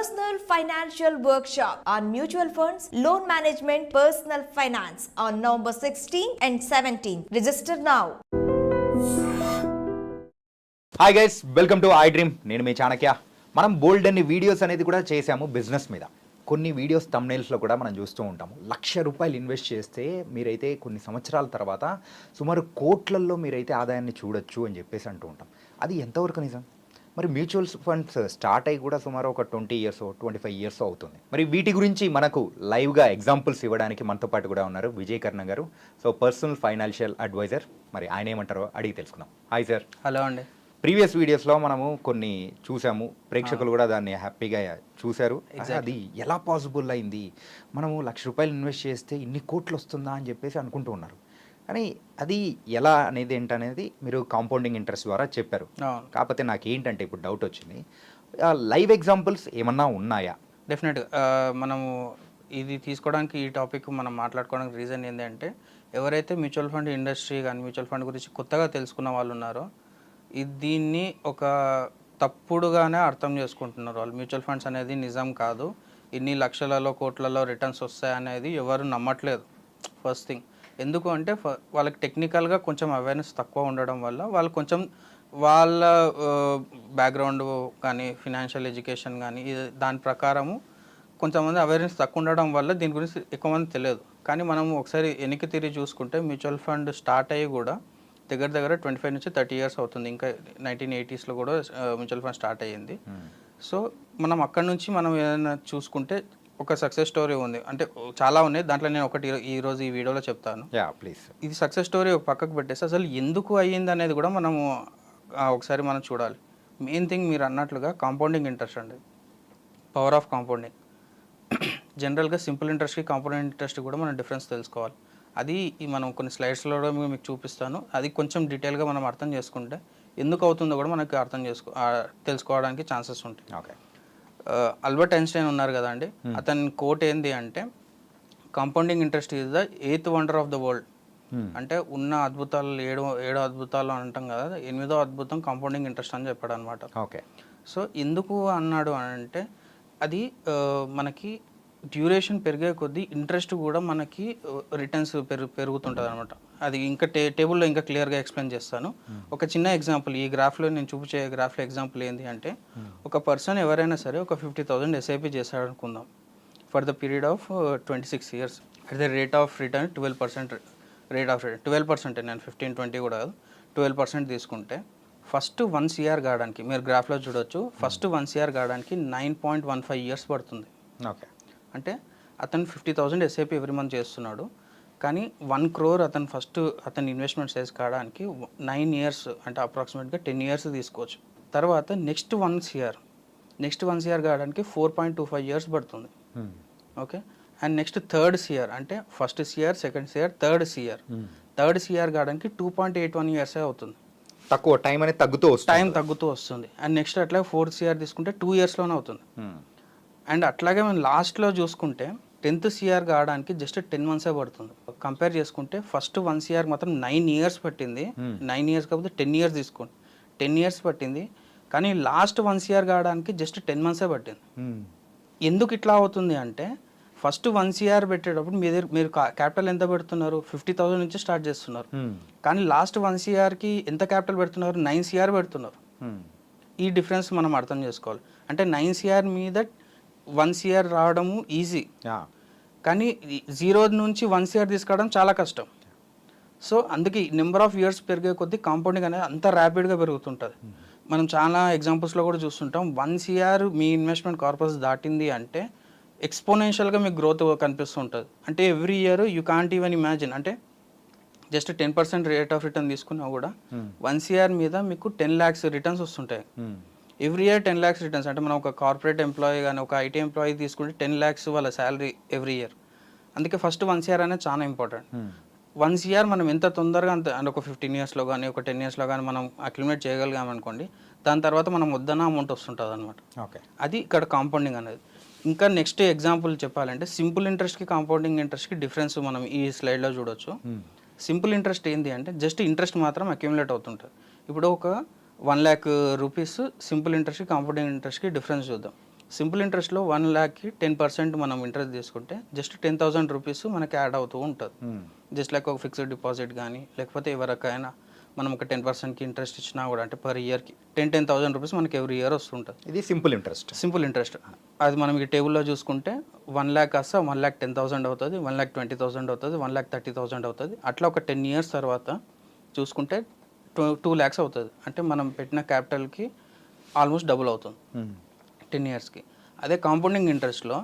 Personal Financial Workshop on Mutual Funds, Loan Management, Personal Finance on November 16 and 17. Register now. Hi guys, welcome to I dream. నేను మీ చాణక్య. మనం బోల్డ్ అన్ని videos అనేది కూడా చేసాము business మీద. కొన్ని వీడియోస్ థంబ్నెయిల్స్లో కూడా మనం చూస్తూ ఉంటాము. ₹1,00,000 ఇన్వెస్ట్ చేస్తే మీరైతే కొన్ని సంవత్సరాల తర్వాత సుమారు కోట్లల్లో మీరైతే ఆదాయాన్ని చూడొచ్చు అని చెప్పేసి అంటూ ఉంటాం. అది ఎంతవరకు నిజం? మరి మ్యూచువల్ ఫండ్స్ స్టార్ట్ అయ్యి కూడా సుమారు ఒక 20 ఇయర్స్ 25 ఇయర్స్ అవుతుంది. మరి వీటి గురించి మనకు లైవ్గా ఎగ్జాంపుల్స్ ఇవ్వడానికి మనతో పాటు కూడా ఉన్నారు విజయ్ కర్ణ గారు. So personal financial advisor. మరి ఆయన ఏమంటారో అడిగి తెలుసుకుందాం. Hi sir. హలో అండి. ప్రీవియస్ వీడియోస్లో మనము కొన్ని చూసాము, ప్రేక్షకులు కూడా దాన్ని హ్యాపీగా చూశారు. అది ఎలా పాసిబుల్ అయింది, మనము ₹1,00,000 ఇన్వెస్ట్ చేస్తే ఇన్ని కోట్లు వస్తుందా అని చెప్పేసి అనుకుంటూ ఉన్నారు. కానీ అది ఎలా అనేది ఏంటనేది మీరు కాంపౌండింగ్ ఇంట్రెస్ట్ ద్వారా చెప్పారు. కాకపోతే నాకు ఏంటంటే ఇప్పుడు డౌట్ వచ్చింది, లైవ్ ఎగ్జాంపుల్స్ ఏమన్నా ఉన్నాయా? డెఫినెట్గా మనము ఇది తీసుకోవడానికి, ఈ టాపిక్ మనం మాట్లాడుకోవడానికి రీజన్ ఏంటంటే, ఎవరైతే మ్యూచువల్ ఫండ్ ఇండస్ట్రీ కానీ మ్యూచువల్ ఫండ్ గురించి కొత్తగా తెలుసుకున్న వాళ్ళు ఉన్నారో దీన్ని ఒక తప్పుడుగానే అర్థం చేసుకుంటున్నారు వాళ్ళు. మ్యూచువల్ ఫండ్స్ అనేది నిజం కాదు, ఇన్ని లక్షలలో కోట్లలో రిటర్న్స్ వస్తాయనేది ఎవరు నమ్మట్లేదు. ఫస్ట్ థింగ్ ఎందుకు అంటే, వాళ్ళకి టెక్నికల్గా కొంచెం అవేర్నెస్ తక్కువ ఉండడం వల్ల వాళ్ళు కొంచెం వాళ్ళ బ్యాక్గ్రౌండ్ కానీ ఫినాన్షియల్ ఎడ్యుకేషన్ కానీ దాని ప్రకారము కొంతమంది అవేర్నెస్ తక్కువ ఉండడం వల్ల దీని గురించి ఎక్కువ మంది తెలియదు. కానీ మనం ఒకసారి వెనక్కి తిరిగి చూసుకుంటే మ్యూచువల్ ఫండ్ స్టార్ట్ అయ్యి కూడా దగ్గర 25 నుంచి 30 ఇయర్స్ అవుతుంది. ఇంకా 1980s కూడా మ్యూచువల్ ఫండ్ స్టార్ట్ అయ్యింది. సో మనం అక్కడ నుంచి మనం ఏదైనా చూసుకుంటే ఒక సక్సెస్ స్టోరీ ఉంది, అంటే చాలా ఉన్నాయి. దాంట్లో నేను ఒకటి ఈరోజు ఈ వీడియోలో చెప్తాను. ప్లీజ్. ఇది సక్సెస్ స్టోరీ ఒక పక్కకు పెట్టేసి అసలు ఎందుకు అయ్యింది అనేది కూడా మనము ఒకసారి మనం చూడాలి. మెయిన్ థింగ్ మీరు అన్నట్లుగా కాంపౌండింగ్ ఇంట్రెస్ట్ అండి, పవర్ ఆఫ్ కాంపౌండింగ్. జనరల్గా సింపుల్ ఇంట్రెస్ట్కి కాంపౌండింగ్ ఇంట్రెస్ట్ కూడా మనం డిఫరెన్స్ తెలుసుకోవాలి. అది మనం కొన్ని స్లైడ్స్లో కూడా మీకు చూపిస్తాను. అది కొంచెం డీటెయిల్గా మనం అర్థం చేసుకుంటే ఎందుకు అవుతుందో కూడా మనకి తెలుసుకోవడానికి ఛాన్సెస్ ఉంటాయి. ఓకే. ఆల్బర్ట్ ఐన్స్టైన్ ఉన్నారు కదా అండి, అతని కోట్ ఏంది అంటే, compounding interest is the 8th wonder of the world. అంటే ఉన్న అద్భుతాలు ఏడు అద్భుతాలు అంటాం కదా, 8వ అద్భుతం కాంపౌండింగ్ ఇంట్రెస్ట్ అని చెప్పాడు అనమాట. ఓకే. సో ఎందుకు అన్నాడు అంటే, అది మనకి డ్యూరేషన్ పెరిగే కొద్దీ ఇంట్రెస్ట్ కూడా మనకి రిటర్న్స్ పెరుగుతుంటుంది అనమాట. అది ఇంకా టేబుల్లో ఇంకా క్లియర్గా ఎక్స్ప్లెయిన్ చేస్తాను. ఒక చిన్న ఎగ్జాంపుల్, ఈ గ్రాఫ్లో నేను చూపించే గ్రాఫ్లో ఎగ్జాంపుల్ ఏంటి అంటే, ఒక పర్సన్ ఎవరైనా సరే ఒక 50,000 SIP చేశాడు అనుకుందాం, for the period of 26 years at the rate of return 12%. Rate of return 12%, నేను 15-20 కూడా కాదు, 12% తీసుకుంటే ఫస్ట్ 1 CR కావడానికి, మీరు గ్రాఫ్లో చూడొచ్చు, ఫస్ట్ 1 CR కావడానికి 9.15 ఇయర్స్ పడుతుంది. ఓకే. అంటే అతను 50,000 SIP ఎవ్రీ మంత్ చేస్తున్నాడు, కానీ 1 crore అతని ఇన్వెస్ట్మెంట్ సైజ్ కావడానికి 9 ఇయర్స్, అంటే అప్రాక్సిమేట్గా 10 ఇయర్స్ తీసుకోవచ్చు. తర్వాత నెక్స్ట్ 1 CR కావడానికి 4.25 ఇయర్స్ పడుతుంది. Okay. And next third CR, అంటే first CR, second CR, third CR కావడానికి 2.81 ఇయర్స్ అవుతుంది. తక్కువ టైం అనేది తగ్గుతూ వస్తుంది. అండ్ నెక్స్ట్ అట్లా 4th CR తీసుకుంటే 2 ఇయర్స్లోనే అవుతుంది. అండ్ అట్లాగే మనం లాస్ట్లో చూసుకుంటే 10th CR కావడానికి జస్ట్ 10 months పడుతుంది. కంపేర్ చేసుకుంటే ఫస్ట్ 1 CR మాత్రం 9 ఇయర్స్ పట్టింది. 9 ఇయర్స్ కాకపోతే 10 ఇయర్స్ తీసుకోండి, 10 ఇయర్స్ పట్టింది. కానీ లాస్ట్ 1 CR కావడానికి జస్ట్ 10 months పట్టింది. ఎందుకు ఇట్లా అవుతుంది అంటే, ఫస్ట్ 1 CR పెట్టేటప్పుడు మీరు క్యాపిటల్ ఎంత పెడుతున్నారు, 50,000 నుంచి స్టార్ట్ చేస్తున్నారు. కానీ లాస్ట్ 1 CRకి ఎంత క్యాపిటల్ పెడుతున్నారు, 9 CR పెడుతున్నారు. ఈ డిఫరెన్స్ మనం అర్థం చేసుకోవాలి. అంటే 9 CR మీద 1 CR రావడము ఈజీ, కానీ 0 నుంచి 1 CR తీసుకోవడం చాలా కష్టం. సో అందుకే నెంబర్ ఆఫ్ ఇయర్స్ పెరిగే కొద్దీ కాంపౌండింగ్ అనేది అంత ర్యాపిడ్గా పెరుగుతుంటుంది. మనం చాలా ఎగ్జాంపుల్స్లో కూడా చూస్తుంటాం, 1 CR మీ ఇన్వెస్ట్మెంట్ కార్పస్ దాటింది అంటే ఎక్స్పోనెన్షియల్గా మీకు గ్రోత్ కనిపిస్తుంటుంది. అంటే every year you can't even imagine, అంటే జస్ట్ 10% రేట్ ఆఫ్ రిటర్న్ తీసుకున్నా కూడా 1 CR మీద మీకు 10 lakhs రిటర్న్స్ వస్తుంటాయి. Every year 10 lakhs returns. అంటే మనం ఒక కార్పొరేట్ ఎంప్లాయీ కానీ ఒక IT ఎంప్లాయీ తీసుకుంటే 10 lakhs వాళ్ళ శాలరీ ఎవ్రీ ఇయర్. అందుకే ఫస్ట్ 1 CR అనేది చాలా ఇంపార్టెంట్. 1 CR మనం ఎంత తొందరగా అంటే ఒక 15 ఇయర్స్లో కానీ ఒక 10 ఇయర్స్లో కానీ మనం అక్యుములేట్ చేయగలిగామనుకోండి, దాని తర్వాత మనం వద్దన్న అమౌంట్ వస్తుంటుంది అనమాట. ఓకే. అది ఇక్కడ కాంపౌండింగ్ అనేది. ఇంకా నెక్స్ట్ ఎగ్జాంపుల్ చెప్పాలంటే, సింపుల్ ఇంట్రెస్ట్కి కాంపౌండింగ్ ఇంట్రెస్ట్కి డిఫరెన్స్ మనం ఈ స్లైడ్లో చూడొచ్చు. సింపుల్ ఇంట్రెస్ట్ ఏంటి అంటే, జస్ట్ ఇంట్రెస్ట్ మాత్రం అక్యుములేట్ అవుతుంటుంది. ఇప్పుడు ఒక 1 lakh రూపీస్ సింపుల్ ఇంట్రెస్ట్కి కాంపౌండింగ్ ఇంట్రెస్ట్కి డిఫరెన్స్ చూద్దాం. సింపుల్ ఇంట్రెస్ట్లో 1 ల్యాక్కి 10% మనం ఇంట్రెస్ట్ తీసుకుంటే జస్ట్ 10,000 రూపీస్ మనకి యాడ్ అవుతూ ఉంటుంది. జస్ట్ లైక్ ఒక ఫిక్స్డ్ డిపాజిట్ కానీ లేకపోతే ఎవరికైనా మనం ఒక 10%కి ఇంట్రెస్ట్ ఇచ్చినా కూడా అంటే పర్ ఇయర్కి 10,000 రూపీస్ మనకి ఎవ్రీ ఇయర్ వస్తుంటుంది. ఇది సింపుల్ ఇంట్రెస్ట్. సింపుల్ ఇంట్రెస్ట్ అది మనం ఈ టేబుల్లో చూసుకుంటే 1 ల్యాక్ కాస్త 1,10,000 అవుతుంది, 1,20,000 అవుతుంది, 1,30,000 అవుతుంది. అట్లా ఒక 10 ఇయర్స్ తర్వాత చూసుకుంటే 2 lakhs అవుతుంది. అంటే మనం పెట్టిన క్యాపిటల్కి ఆల్మోస్ట్ డబుల్ అవుతుంది 10 ఇయర్స్కి. అదే కాంపౌండింగ్ ఇంట్రెస్ట్లో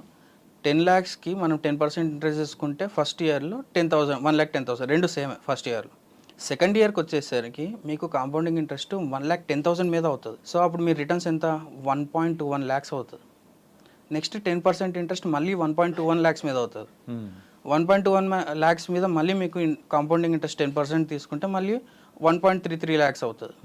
10 lakhsకి మనం 10% ఇంట్రెస్ట్ తీసుకుంటే ఫస్ట్ ఇయర్లో 10,000 1,10,000 రెండు సేమ్ ఫస్ట్ ఇయర్లో. సెకండ్ ఇయర్కి వచ్చేసరికి మీకు కాంపౌండింగ్ ఇంట్రెస్ట్ 1,10,000 మీద అవుతుంది. సో అప్పుడు మీ రిటర్న్స్ ఎంత 1.21 lakhs అవుతుంది. నెక్స్ట్ 10% ఇంట్రెస్ట్ మళ్ళీ 1.21 lakhs మీద అవుతుంది. 1.21 lakhs మీద మళ్ళీ మీకు కాంపౌండింగ్ ఇంట్రెస్ట్ 10% తీసుకుంటే మళ్ళీ 1.33 lakhs అవుతుంది.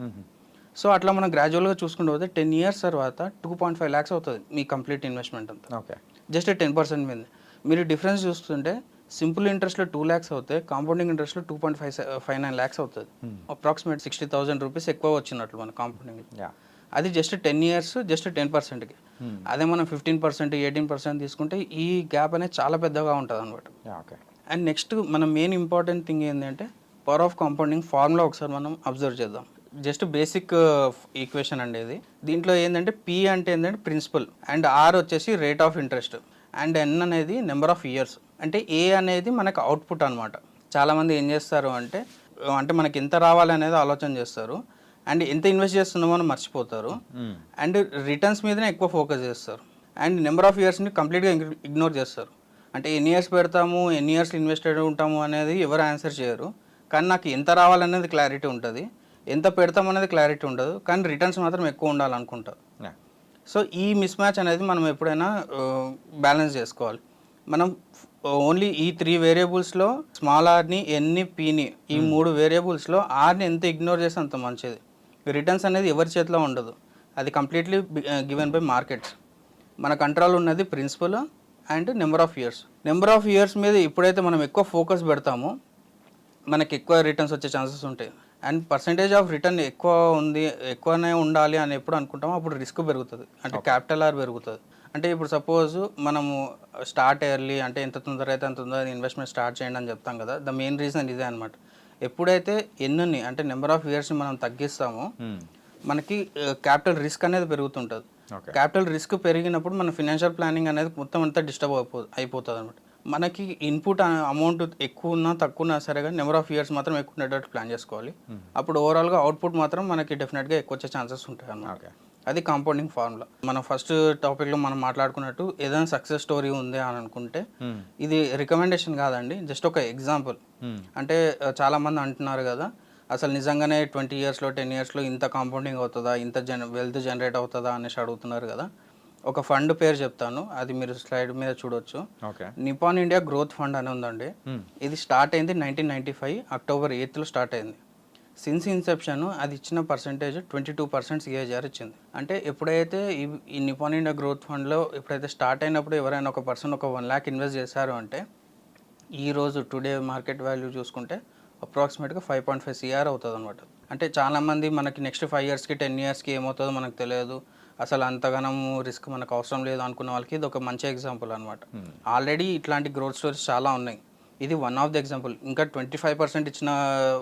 సో అట్లా మనం గ్రాడ్యువల్గా చూసుకుంటూ పోతే 10 years తర్వాత 2.5 lakhs అవుతుంది మీ కంప్లీట్ ఇన్వెస్ట్మెంట్ అంతా. ఓకే, జస్ట్ 10% మీద. మీరు డిఫరెన్స్ చూస్తుంటే సింపుల్ ఇంట్రెస్ట్లో 2 lakhs అవుతాయి, కాంపౌండింగ్ ఇంట్రెస్ట్లో 2.59 lakhs అవుతుంది. అప్రాక్సిమేట్ 60,000 రూపీస్ ఎక్కువ వచ్చినట్లు మన కాంపౌండింగ్. అది జస్ట్ 10 years జస్ట్ 10%కి. అదే మనం 15% 18% తీసుకుంటే ఈ గ్యాప్ అనేది చాలా పెద్దగా ఉంటుంది అనమాట. అండ్ నెక్స్ట్ మన మెయిన్ ఇంపార్టెంట్ థింగ్ ఏంటంటే పవర్ ఆఫ్ కాంపౌండింగ్ ఫార్ములా ఒకసారి మనం అబ్జర్వ్ చేద్దాం. జస్ట్ బేసిక్ ఈక్వేషన్ అండి ఇది. దీంట్లో ఏంటంటే పి అంటే ఏంటంటే ప్రిన్సిపల్ అండ్ ఆర్ వచ్చేసి రేట్ ఆఫ్ ఇంట్రెస్ట్ అండ్ ఎన్ అనేది నెంబర్ ఆఫ్ ఇయర్స్. అంటే ఏ అనేది మనకు అవుట్పుట్ అనమాట. చాలామంది ఏం చేస్తారు అంటే మనకి ఎంత రావాలి అనేది ఆలోచన చేస్తారు అండ్ ఎంత ఇన్వెస్ట్ చేస్తున్నామో అని మర్చిపోతారు అండ్ రిటర్న్స్ మీదనే ఎక్కువ ఫోకస్ చేస్తారు అండ్ నెంబర్ ఆఫ్ ఇయర్స్ని కంప్లీట్గా ఇగ్నోర్ చేస్తారు. అంటే ఎన్ని ఇయర్స్ పెడతాము, ఎన్ని ఇయర్స్ ఇన్వెస్టెడ్ ఉంటాము అనేది ఎవరు ఆన్సర్ చేయరు. కానీ నాకు ఎంత రావాలనేది క్లారిటీ ఉంటుంది, ఎంత పెడతాం అనేది క్లారిటీ ఉండదు, కానీ రిటర్న్స్ మాత్రం ఎక్కువ ఉండాలనుకుంటారు. సో ఈ మిస్ మ్యాచ్ అనేది మనం ఎప్పుడైనా బ్యాలెన్స్ చేసుకోవాలి. మనం ఓన్లీ ఈ 3 వేరియబుల్స్లో స్మాల్ ఆర్ని ఎన్ని పీని ఈ 3 వేరియబుల్స్లో ఆర్ని ఎంత ఇగ్నోర్ చేస్తే అంత మంచిది. రిటర్న్స్ అనేది ఎవరి చేతిలో ఉండదు, అది కంప్లీట్లీ గివెన్ బై మార్కెట్స్. మన కంట్రోల్ ఉన్నది principal and number of years. Number of years మీద ఎప్పుడైతే మనం ఎక్కువ ఫోకస్ పెడతామో మనకి ఎక్కువ రిటర్న్స్ వచ్చే ఛాన్సెస్ ఉంటాయి. అండ్ పర్సంటేజ్ ఆఫ్ రిటర్న్ ఎక్కువనే ఉండాలి అని ఎప్పుడు అనుకుంటామో అప్పుడు రిస్క్ పెరుగుతుంది, అంటే క్యాపిటల్ ఆర్ పెరుగుతుంది. అంటే ఇప్పుడు సపోజ్ మనము స్టార్ట్ ఎర్లీ అంటే ఎంత తొందర అయితే అంత తొందరగా ఇన్వెస్ట్మెంట్ స్టార్ట్ చేయండి అని చెప్తాం కదా. ద మెయిన్ రీజన్ ఇదే అనమాట. ఎప్పుడైతే ఎన్ని అంటే నెంబర్ ఆఫ్ ఇయర్స్ని మనం తగ్గిస్తామో మనకి క్యాపిటల్ రిస్క్ అనేది పెరుగుతుంటుంది. క్యాపిటల్ రిస్క్ పెరిగినప్పుడు మన ఫినాన్షియల్ ప్లానింగ్ అనేది మొత్తం అంతా డిస్టర్బ్ అయిపోతుంది అనమాట. మనకి ఇన్పుట్ అమౌంట్ ఎక్కువ ఉన్నా తక్కువ ఉన్నా సరే కానీ నెంబర్ ఆఫ్ ఇయర్స్ మాత్రం ఎక్కువ ఉండేటట్టు ప్లాన్ చేసుకోవాలి. అప్పుడు ఓవరాల్గా అవుట్పుట్ మాత్రం మనకి డెఫినెట్గా ఎక్కువ వచ్చే ఛాన్సెస్ ఉంటాయి అన్నమాట. అది కాంపౌండింగ్ ఫార్ములా. మనం ఫస్ట్ టాపిక్లో మనం మాట్లాడుకున్నట్టు ఏదైనా సక్సెస్ స్టోరీ ఉంది అని అనుకుంటే ఇది రికమెండేషన్ కాదండి, జస్ట్ ఒక ఎగ్జాంపుల్. అంటే చాలామంది అంటున్నారు కదా అసలు నిజంగానే 20 yearsలో 10 yearsలో ఇంత కాంపౌండింగ్ అవుతుందా, ఇంత వెల్త్ జనరేట్ అవుతుందా అనేసి అడుగుతున్నారు కదా. ఒక ఫండ్ పేరు చెప్తాను, అది మీరు స్లైడ్ మీద చూడొచ్చు. నిపాన్ ఇండియా గ్రోత్ ఫండ్ అని ఉందండి. ఇది స్టార్ట్ అయింది 1995 October 8th స్టార్ట్ అయింది. సిన్స్ ఇన్సెప్షన్ అది ఇచ్చిన పర్సెంటేజ్ 22% CAGR ఇచ్చింది. అంటే ఎప్పుడైతే ఈ నిపాన్ ఇండియా గ్రోత్ ఫండ్లో ఎప్పుడైతే స్టార్ట్ అయినప్పుడు ఎవరైనా ఒక పర్సన్ ఒక 1 lakh ఇన్వెస్ట్ చేశారు అంటే ఈరోజు టుడే మార్కెట్ వాల్యూ చూసుకుంటే అప్రాక్సిమేట్గా 5.5 CR అవుతుంది అనమాట. అంటే చాలామంది మనకి నెక్స్ట్ 5 yearsకి 10 yearsకి ఏమవుతుందో మనకు తెలియదు, అసలు అంతగానం రిస్క్ మనకు అవసరం లేదు అనుకున్న వాళ్ళకి ఇది ఒక మంచి ఎగ్జాంపుల్ అనమాట. ఆల్రెడీ ఇట్లాంటి గ్రోత్ స్టోరీస్ చాలా ఉన్నాయి, ఇది వన్ ఆఫ్ ది ఎగ్జాంపుల్. ఇంకా 25% ఇచ్చిన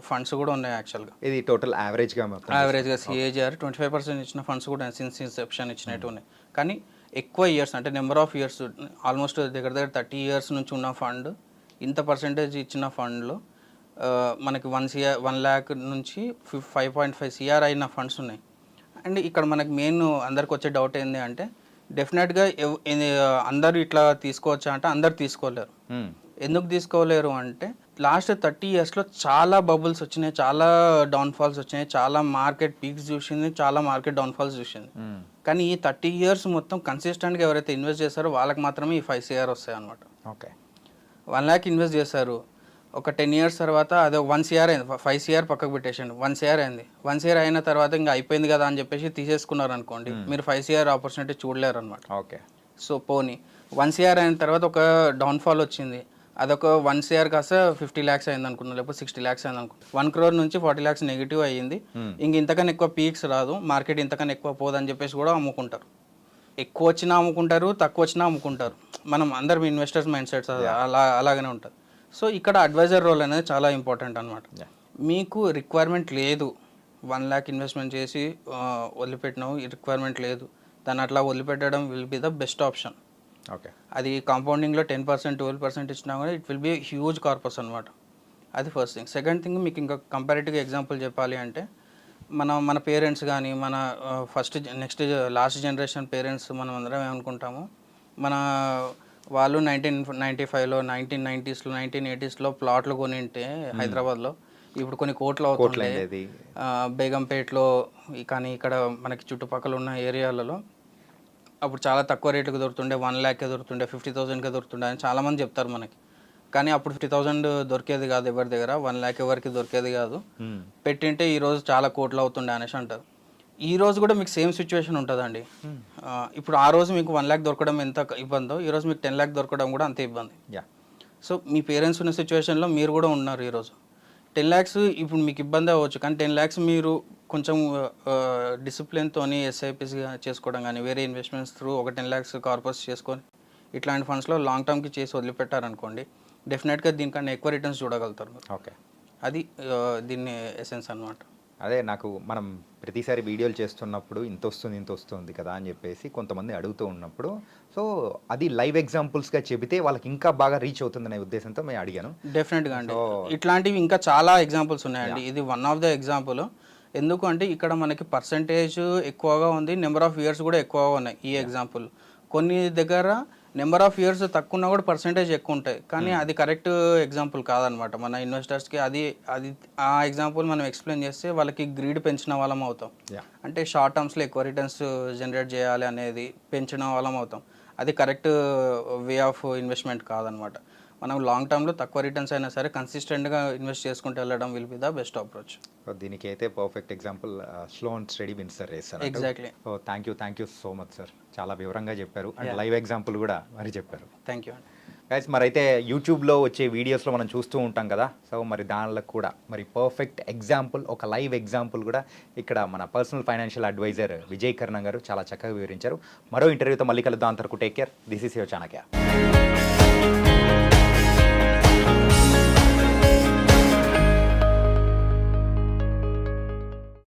ఫండ్స్ కూడా ఉన్నాయి యాక్చువల్గా. ఇది టోటల్ యావరేజ్గా CAGR 25% ఇచ్చిన ఫండ్స్ కూడా సిన్స్ ఇన్సెప్షన్ ఇచ్చినట్టు ఉన్నాయి. కానీ ఎక్కువ ఇయర్స్ అంటే నెంబర్ ఆఫ్ ఇయర్స్ ఆల్మోస్ట్ దగ్గర 30 years నుంచి ఉన్న ఫండ్ ఇంత పర్సెంటేజ్ ఇచ్చిన ఫండ్లో మనకి 1 lakh నుంచి 5.5 CR అయిన ఫండ్స్ ఉన్నాయి. అండ్ ఇక్కడ మనకి మెయిన్ అందరికి వచ్చే డౌట్ ఏంటి అంటే డెఫినెట్గా అందరూ ఇట్లా తీసుకోవచ్చా అంటే అందరు తీసుకోలేరు. ఎందుకు తీసుకోలేరు అంటే లాస్ట్ 30 yearsలో చాలా బబుల్స్ వచ్చినాయి, చాలా డౌన్ఫాల్స్ వచ్చినాయి, చాలా మార్కెట్ పీక్స్ చూసింది, చాలా మార్కెట్ డౌన్ఫాల్స్ చూసింది. కానీ ఈ 30 years మొత్తం కన్సిస్టెంట్గా ఎవరైతే ఇన్వెస్ట్ చేస్తారో వాళ్ళకి మాత్రమే ఈ 5 CR వస్తాయి అనమాట. ఓకే, 1 lakh ఇన్వెస్ట్ చేశారు, ఒక 10 years తర్వాత అదే 1 CR అయింది, 5 CR పక్కకు పెట్టేసండి, 1 CR అయింది. 1 CR అయిన తర్వాత ఇంకా అయిపోయింది కదా అని చెప్పేసి తీసేసుకున్నారు అనుకోండి, మీరు 5 CR ఆపర్చునిటీ చూడలేరు అనమాట. ఓకే, సో పోనీ 1 CR అయిన తర్వాత ఒక డౌన్ఫాల్ వచ్చింది, అదొక 1 CR కాస్త 50 lakhs అయింది అనుకున్నాను, లేకపోతే 60 lakhs అయింది అనుకున్నాను, 1 crore నుంచి 40 lakhs నెగిటివ్ అయ్యింది. ఇంక ఇంతకన్నా ఎక్కువ పీక్స్ రాదు, మార్కెట్ ఇంతకన్నా ఎక్కువ పోదని చెప్పేసి కూడా అమ్ముకుంటారు. ఎక్కువ వచ్చినా అమ్ముకుంటారు, తక్కువ వచ్చినా అమ్ముకుంటారు. మనం అందరం ఇన్వెస్టర్స్ మైండ్ సెట్స్ అలాగనే ఉంటుంది. సో ఇక్కడ అడ్వైజర్ రోల్ అనేది చాలా ఇంపార్టెంట్ అనమాట. మీకు రిక్వైర్మెంట్ లేదు, 1 lakh ఇన్వెస్ట్మెంట్ చేసి వదిలిపెట్టినావు, రిక్వైర్మెంట్ లేదు, దాన్ని అట్లా వదిలిపెట్టడం will be the best option. Okay, అది కాంపౌండింగ్లో 10%, 12% ఇచ్చినా కూడా it will be huge corpus అనమాట. అది ఫస్ట్ థింగ్. సెకండ్ థింగ్, మీకు ఇంకా కంపారిటివ్గా ఎగ్జాంపుల్ చెప్పాలి అంటే మన పేరెంట్స్ కానీ మన లాస్ట్ జనరేషన్ పేరెంట్స్ మనం అందరం ఏమనుకుంటాము, మన వాళ్ళు 1995లో 1990s 1980sలో ప్లాట్లు కొనింటే హైదరాబాద్లో ఇప్పుడు కొన్ని కోట్లు అవుతుంది. బేగంపేటలో కానీ ఇక్కడ మనకి చుట్టుపక్కల ఉన్న ఏరియాలలో అప్పుడు చాలా తక్కువ రేట్లకు దొరుకుతుండే, 1 lakh దొరుకుతుండే, 50,000కే దొరుకుతుండే అని చాలామంది చెప్తారు మనకి. కానీ అప్పుడు 50,000 దొరికేది కాదు ఎవరి దగ్గర, 1 lakh ఎవరికి దొరికేది కాదు. పెట్టింటే ఈరోజు చాలా కోట్లు అవుతుండే అనేసి అంటారు. ఈ రోజు కూడా మీకు సేమ్ సిచ్యువేషన్ ఉంటుందండి. ఇప్పుడు ఆ రోజు మీకు 1 lakh దొరకడం ఎంత ఇబ్బందో, ఈరోజు మీకు 10 lakh దొరకడం కూడా అంతే ఇబ్బంది. సో మీ పేరెంట్స్ ఉన్న సిచ్యువేషన్లో మీరు కూడా ఉన్నారు. ఈరోజు 10 lakhs ఇప్పుడు మీకు ఇబ్బంది అవ్వచ్చు, కానీ 10 lakhs మీరు కొంచెం డిసిప్లిన్తో ఎస్ఐపిస్గా చేసుకోవడం కానీ వేరే ఇన్వెస్ట్మెంట్స్ త్రూ ఒక 10 lakhs కార్పస్ చేసుకొని ఇట్లాంటి ఫండ్స్లో లాంగ్ టర్మ్కి చేసి వదిలిపెట్టారనుకోండి, డెఫినెట్గా దీనికన్నా ఎక్కువ రిటర్న్స్ చూడగలుగుతారు. ఓకే, అది దీన్ని ఎసెన్స్ అనమాట. అదే నాకు మనం ప్రతిసారి వీడియోలు చేస్తున్నప్పుడు ఇంత వస్తుంది కదా అని చెప్పేసి కొంతమంది అడుగుతూ ఉన్నప్పుడు, సో అది లైవ్ ఎగ్జాంపుల్స్గా చెబితే వాళ్ళకి ఇంకా బాగా రీచ్ అవుతుందనే ఉద్దేశంతో మేము అడిగాను. డెఫినెట్గా అండి, ఇట్లాంటివి ఇంకా చాలా ఎగ్జాంపుల్స్ ఉన్నాయండి. ఇది వన్ ఆఫ్ ద ఎగ్జాంపుల్. ఎందుకు అంటే ఇక్కడ మనకి పర్సంటేజ్ ఎక్కువగా ఉంది, నెంబర్ ఆఫ్ ఇయర్స్ కూడా ఎక్కువగా ఉన్నాయి. ఈ ఎగ్జాంపుల్ కొన్ని దగ్గర నెంబర్ ఆఫ్ ఇయర్స్ తక్కువ ఉన్నా కూడా పర్సంటేజ్ ఎక్కువ ఉంటాయి, కానీ అది కరెక్ట్ ఎగ్జాంపుల్ కాదనమాట మన ఇన్వెస్టర్స్కి. అది ఆ ఎగ్జాంపుల్ మనం ఎక్స్ప్లెయిన్ చేస్తే వాళ్ళకి గ్రీడ్ పెంచిన వాళ్ళం అవుతాం. అంటే షార్ట్ టర్మ్స్లో ఎక్కువ రిటర్న్స్ జనరేట్ చేయాలి అనేది పెంచిన వాళ్ళం అవుతాం. అది కరెక్ట్ వే ఆఫ్ ఇన్వెస్ట్మెంట్ కాదనమాట. మనం లాంగ్ టర్మ్లో తక్కువ రిటర్న్స్ అయినా సరే కన్సిస్టెంట్గా ఇన్వెస్ట్ చేసుకుంటూ వెళ్ళడం will be the best approach. దీనికి అయితే perfect example slow and steady wins the race. Exactly. So thank you so much sir, చాలా వివరంగా చెప్పారు అండ్ లైవ్ ఎగ్జాంపుల్ కూడా మరి చెప్పారు. థ్యాంక్ యూ అండి. గైస్, మరి అయితే యూట్యూబ్లో వచ్చే వీడియోస్లో మనం చూస్తూ ఉంటాం కదా, సో మరి దానిలో కూడా మరి పర్ఫెక్ట్ ఎగ్జాంపుల్, ఒక లైవ్ ఎగ్జాంపుల్ కూడా ఇక్కడ మన personal financial advisor Vijay Karna గారు చాలా చక్కగా వివరించారు. మరో ఇంటర్వ్యూతో మళ్ళీ కలుద్దాం. అంతవరకు take care. This is your Chanakya.